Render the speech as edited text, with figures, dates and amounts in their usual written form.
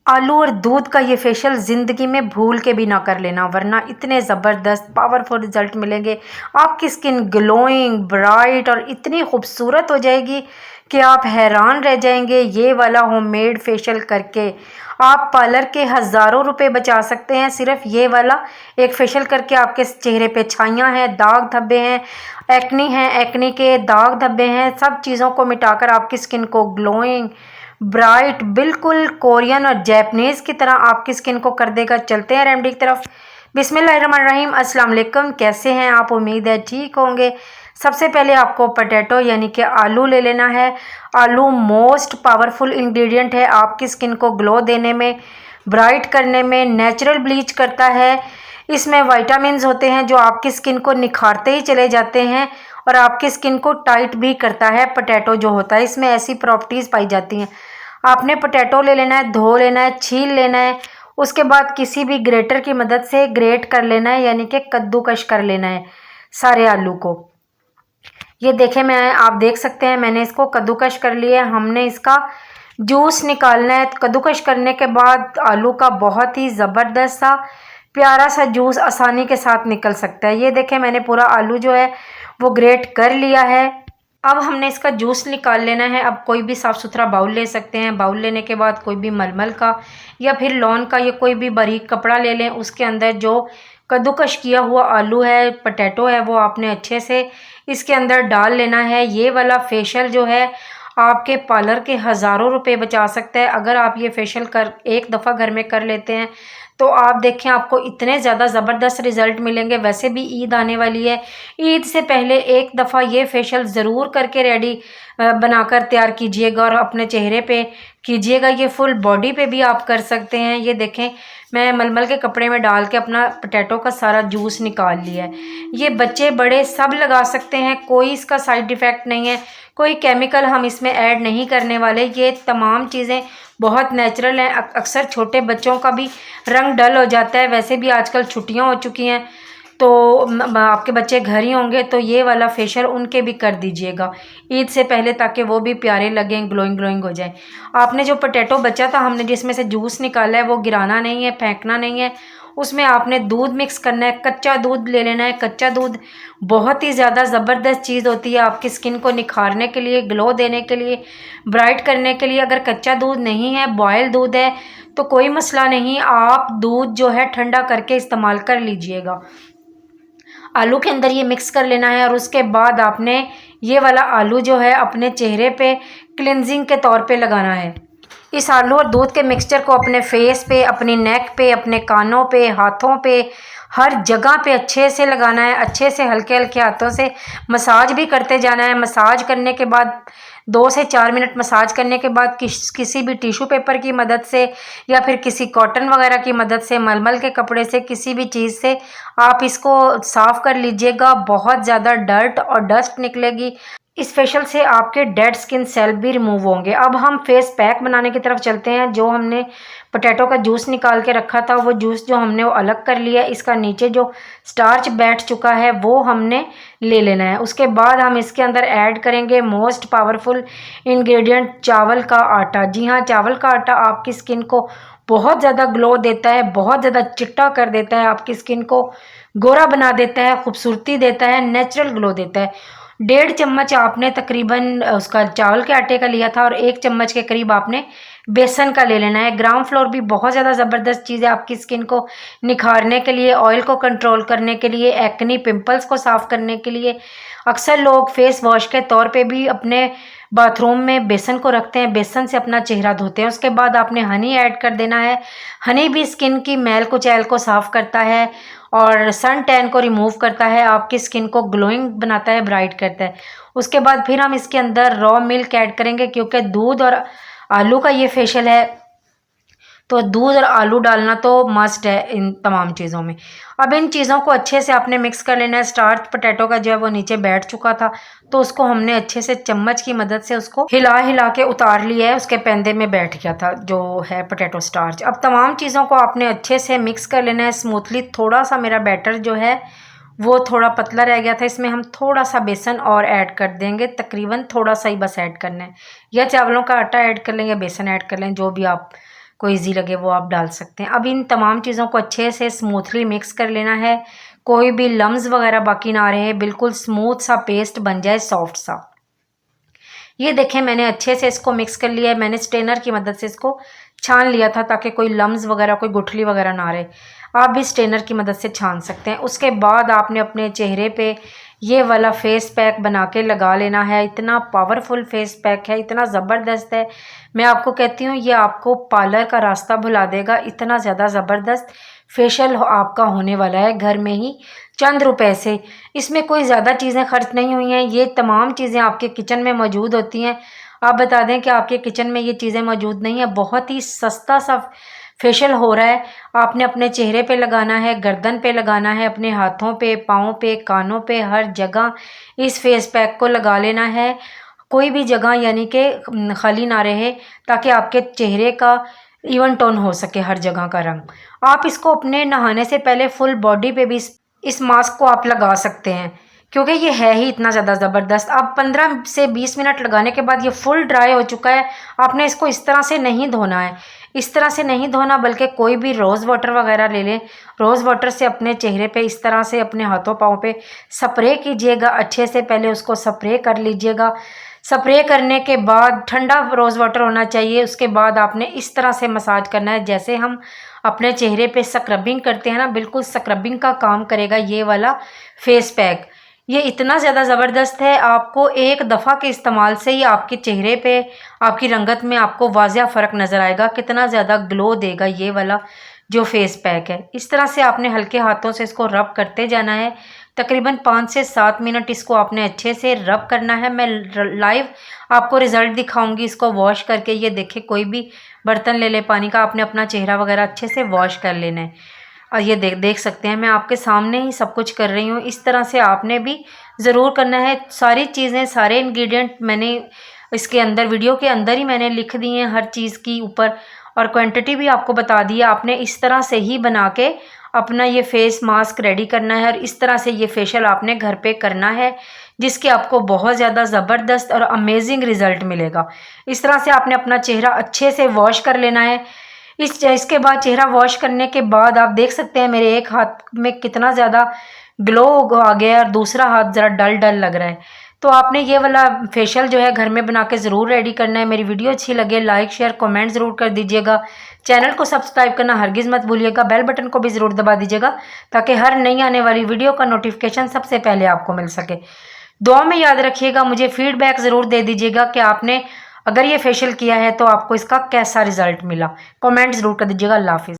आलू और दूध का ये फेशियल ज़िंदगी में भूल के भी ना कर लेना, वरना इतने ज़बरदस्त पावरफुल रिजल्ट मिलेंगे। आपकी स्किन ग्लोइंग, ब्राइट और इतनी खूबसूरत हो जाएगी कि आप हैरान रह जाएंगे। ये वाला होममेड फेशियल करके आप पार्लर के हज़ारों रुपए बचा सकते हैं। सिर्फ ये वाला एक फेशियल करके आपके चेहरे पे छाइयाँ हैं, दाग धब्बे हैं, एक्नी हैं, एक्नी के दाग धब्बे हैं, सब चीज़ों को मिटाकर आपकी स्किन को ग्लोइंग, ब्राइट, बिल्कुल कोरियन और जैपनीज़ की तरह आपकी स्किन को कर देगा। चलते हैं रेमेडी की तरफ। बिस्मिल्लाहिर्रहमानिर्रहीम। अस्सलाम वालेकुम। कैसे हैं आप? उम्मीद है ठीक होंगे। सबसे पहले आपको पोटैटो यानी कि आलू ले लेना है। आलू मोस्ट पावरफुल इंग्रेडिएंट है आपकी स्किन को ग्लो देने में, ब्राइट करने में, नेचुरल ब्लीच करता है। इसमें विटामिन्स होते हैं जो आपकी स्किन को निखारते ही चले जाते हैं और आपकी स्किन को टाइट भी करता है। पोटैटो जो होता है इसमें ऐसी प्रॉपर्टीज़ पाई जाती हैं। आपने पोटैटो ले लेना है, धो लेना है, छील लेना है। उसके बाद किसी भी ग्रेटर की मदद से ग्रेट कर लेना है, यानी कि कद्दूकश कर लेना है सारे आलू को। ये देखें, आप देख सकते हैं मैंने इसको कद्दूकश कर लिया है। हमने इसका जूस निकालना है। कद्दूकश करने के बाद आलू का बहुत ही ज़बरदस्त सा प्यारा सा जूस आसानी के साथ निकल सकता है। ये देखें, मैंने पूरा आलू जो है वो ग्रेट कर लिया है। अब हमने इसका जूस निकाल लेना है। अब कोई भी साफ़ सुथरा बाउल ले सकते हैं। बाउल लेने के बाद कोई भी मलमल का या फिर लॉन का या कोई भी बारीक कपड़ा ले लें। उसके अंदर जो कद्दूकश किया हुआ आलू है, पोटैटो है, वो आपने अच्छे से इसके अंदर डाल लेना है। ये वाला फेशियल जो है आपके पार्लर के हज़ारों रुपए बचा सकता है। अगर आप ये फेशियल एक दफ़ा घर में कर लेते हैं तो आप देखें आपको इतने ज़्यादा ज़बरदस्त रिज़ल्ट मिलेंगे। वैसे भी ईद आने वाली है, ईद से पहले एक दफ़ा ये फेशियल ज़रूर करके रेडी बनाकर तैयार कीजिएगा और अपने चेहरे पे कीजिएगा। ये फुल बॉडी पे भी आप कर सकते हैं। ये देखें, मैं मलमल के कपड़े में डाल के अपना पोटैटो का सारा जूस निकाल लिया है। ये बच्चे बड़े सब लगा सकते हैं, कोई इसका साइड इफ़ेक्ट नहीं है, कोई केमिकल हम इसमें ऐड नहीं करने वाले। ये तमाम चीज़ें बहुत नेचुरल हैं। अक्सर छोटे बच्चों का भी रंग डल हो जाता है। वैसे भी आजकल छुट्टियां हो चुकी हैं तो आपके बच्चे घर ही होंगे, तो ये वाला फेशियल उनके भी कर दीजिएगा ईद से पहले, ताकि वो भी प्यारे लगें, ग्लोइंग ग्लोइंग हो जाए। आपने जो पोटैटो बचा था, हमने जिसमें से जूस निकाला है, वो गिराना नहीं है, फेंकना नहीं है। उसमें आपने दूध मिक्स करना है, कच्चा दूध ले लेना है। कच्चा दूध बहुत ही ज़्यादा ज़बरदस्त चीज़ होती है आपकी स्किन को निखारने के लिए, ग्लो देने के लिए, ब्राइट करने के लिए। अगर कच्चा दूध नहीं है, बॉयल दूध है, तो कोई मसला नहीं, आप दूध जो है ठंडा करके इस्तेमाल कर लीजिएगा। आलू के अंदर ये मिक्स कर लेना है और उसके बाद आपने ये वाला आलू जो है अपने चेहरे पे क्लिनजिंग के तौर पे लगाना है। इस आलू और दूध के मिक्सचर को अपने फेस पे, अपनी नेक पे, अपने कानों पे, हाथों पे, हर जगह पे अच्छे से लगाना है। अच्छे से हल्के हल्के हाथों से मसाज भी करते जाना है। मसाज करने के बाद 2 से 4 मिनट मसाज करने के बाद किसी भी टिश्यू पेपर की मदद से या फिर किसी कॉटन वगैरह की मदद से, मलमल के कपड़े से, किसी भी चीज़ से आप इसको साफ़ कर लीजिएगा। बहुत ज़्यादा डर्ट और डस्ट निकलेगी। इस फेशियल से आपके डेड स्किन सेल भी रिमूव होंगे। अब हम फेस पैक बनाने की तरफ चलते हैं। जो हमने पोटैटो का जूस निकाल के रखा था, वो जूस जो हमने वो अलग कर लिया है। इसका नीचे जो स्टार्च बैठ चुका है वो हमने ले लेना है। उसके बाद हम इसके अंदर ऐड करेंगे मोस्ट पावरफुल इंग्रेडिएंट, चावल का आटा। जी हाँ, चावल का आटा आपकी स्किन को बहुत ज़्यादा ग्लो देता है, बहुत ज़्यादा चिट्टा कर देता है, आपकी स्किन को गोरा बना देता है, खूबसूरती देता है, नेचुरल ग्लो देता है। 1.5 चम्मच आपने तकरीबन उसका चावल के आटे का लिया था और 1 चम्मच के करीब आपने बेसन का ले लेना है। ग्राम फ्लोर भी बहुत ज़्यादा ज़बरदस्त चीज़ है आपकी स्किन को निखारने के लिए, ऑयल को कंट्रोल करने के लिए, एक्नी पिंपल्स को साफ़ करने के लिए। अक्सर लोग फेस वॉश के तौर पे भी अपने बाथरूम में बेसन को रखते हैं, बेसन से अपना चेहरा धोते हैं। उसके बाद आपने हनी ऐड कर देना है। हनी भी स्किन की मैल कुचैल को साफ़ करता है और सन टैन को रिमूव करता है, आपकी स्किन को ग्लोइंग बनाता है, ब्राइट करता है। उसके बाद फिर हम इसके अंदर रॉ मिल्क ऐड करेंगे, क्योंकि दूध और आलू का ये फेशियल है, तो दूध और आलू डालना तो मस्ट है इन तमाम चीज़ों में। अब इन चीज़ों को अच्छे से आपने मिक्स कर लेना है। स्टार्च पोटैटो का जो है वो नीचे बैठ चुका था, तो उसको हमने अच्छे से चम्मच की मदद से उसको हिला हिला के उतार लिया है। उसके पैंदे में बैठ गया था जो है पोटैटो स्टार्च। अब तमाम चीज़ों को आपने अच्छे से मिक्स कर लेना है स्मूथली। थोड़ा सा मेरा बैटर जो है वो थोड़ा पतला रह गया था, इसमें हम थोड़ा सा बेसन और ऐड कर देंगे, तकरीबन थोड़ा सा ही बस ऐड करना है। या चावलों का आटा ऐड कर लें या बेसन ऐड कर लें, जो भी आप को ईजी लगे वो आप डाल सकते हैं। अब इन तमाम चीज़ों को अच्छे से स्मूथली मिक्स कर लेना है, कोई भी लम्स वगैरह बाकी ना रहे, बिल्कुल स्मूथ सा पेस्ट बन जाए, सॉफ्ट सा। ये देखें मैंने अच्छे से इसको मिक्स कर लिया है। मैंने स्ट्रेनर की मदद से इसको छान लिया था ताकि कोई लम्स वगैरह, कोई गुठली वगैरह ना रहे। आप भी स्ट्रेनर की मदद से छान सकते हैं। उसके बाद आपने अपने चेहरे पे ये वाला फेस पैक बना के लगा लेना है। इतना पावरफुल फेस पैक है, इतना ज़बरदस्त है। मैं आपको कहती हूँ ये आपको पार्लर का रास्ता भुला देगा। इतना ज़्यादा ज़बरदस्त फेशियल आपका होने वाला है घर में ही, चंद रुपए से। इसमें कोई ज़्यादा चीज़ें खर्च नहीं हुई हैं। ये तमाम चीज़ें आपके किचन में मौजूद होती हैं। आप बता दें कि आपके किचन में ये चीज़ें मौजूद नहीं है। बहुत ही सस्ता सा फेशियल हो रहा है। आपने अपने चेहरे पे लगाना है, गर्दन पे लगाना है, अपने हाथों पे, पाँव पे, कानों पे, हर जगह इस फेस पैक को लगा लेना है। कोई भी जगह यानी कि खाली ना रहे, ताकि आपके चेहरे का इवन टोन हो सके, हर जगह का रंग। आप इसको अपने नहाने से पहले फुल बॉडी पे भी इस मास्क को आप लगा सकते हैं, क्योंकि ये है ही इतना ज़्यादा ज़बरदस्त। अब 15 से 20 मिनट लगाने के बाद ये फुल ड्राई हो चुका है। आपने इसको इस तरह से नहीं धोना है, इस तरह से नहीं धोना, बल्कि कोई भी रोज़ वाटर वगैरह ले लें। रोज़ वाटर से अपने चेहरे पे इस तरह से अपने हाथों पाँव पे स्प्रे कीजिएगा। अच्छे से पहले उसको स्प्रे कर लीजिएगा। स्प्रे करने के बाद ठंडा रोज़ वाटर होना चाहिए। उसके बाद आपने इस तरह से मसाज करना है जैसे हम अपने चेहरे पे स्क्रबिंग करते हैं ना, बिल्कुल स्क्रबिंग का काम करेगा ये वाला फेस पैक। ये इतना ज़्यादा ज़बरदस्त है, आपको एक दफ़ा के इस्तेमाल से ही आपके चेहरे पे, आपकी रंगत में आपको वाज़िया फ़र्क नज़र आएगा। कितना ज़्यादा ग्लो देगा ये वाला जो फेस पैक है। इस तरह से आपने हल्के हाथों से इसको रब करते जाना है। तकरीबन 5 से 7 मिनट इसको आपने अच्छे से रब करना है। मैं लाइव आपको रिज़ल्ट दिखाऊंगी इसको वॉश करके। ये देखिए, कोई भी बर्तन ले ले पानी का, आपने अपना चेहरा वगैरह अच्छे से वॉश कर लेना है। और ये देख सकते हैं, मैं आपके सामने ही सब कुछ कर रही हूँ। इस तरह से आपने भी ज़रूर करना है। सारी चीज़ें, सारे इंग्रेडिएंट मैंने इसके अंदर, वीडियो के अंदर ही मैंने लिख दी हैं हर चीज़ की ऊपर, और क्वांटिटी भी आपको बता दी है। आपने इस तरह से ही बना के अपना ये फेस मास्क रेडी करना है, और इस तरह से ये फेशियल आपने घर पे करना है, जिसके आपको बहुत ज़्यादा ज़बरदस्त और अमेजिंग रिज़ल्ट मिलेगा। इस तरह से आपने अपना चेहरा अच्छे से वॉश कर लेना है। इसके बाद चेहरा वॉश करने के बाद आप देख सकते हैं मेरे एक हाथ में कितना ज़्यादा ग्लो आ गया है, और दूसरा हाथ ज़रा डल डल लग रहा है। तो आपने ये वाला फेशियल जो है घर में बना के ज़रूर रेडी करना है। मेरी वीडियो अच्छी लगे लाइक शेयर कमेंट ज़रूर कर दीजिएगा। चैनल को सब्सक्राइब करना हरगिज़ मत भूलिएगा। बेल बटन को भी ज़रूर दबा दीजिएगा, ताकि हर नई आने वाली वीडियो का नोटिफिकेशन सबसे पहले आपको मिल सके। दुआ में याद रखिएगा, मुझे फीडबैक ज़रूर दे दीजिएगा कि आपने अगर ये फेशियल किया है तो आपको इसका कैसा रिजल्ट मिला। कमेंट ज़रूर कर दीजिएगा। अल्लाह हाफिज़।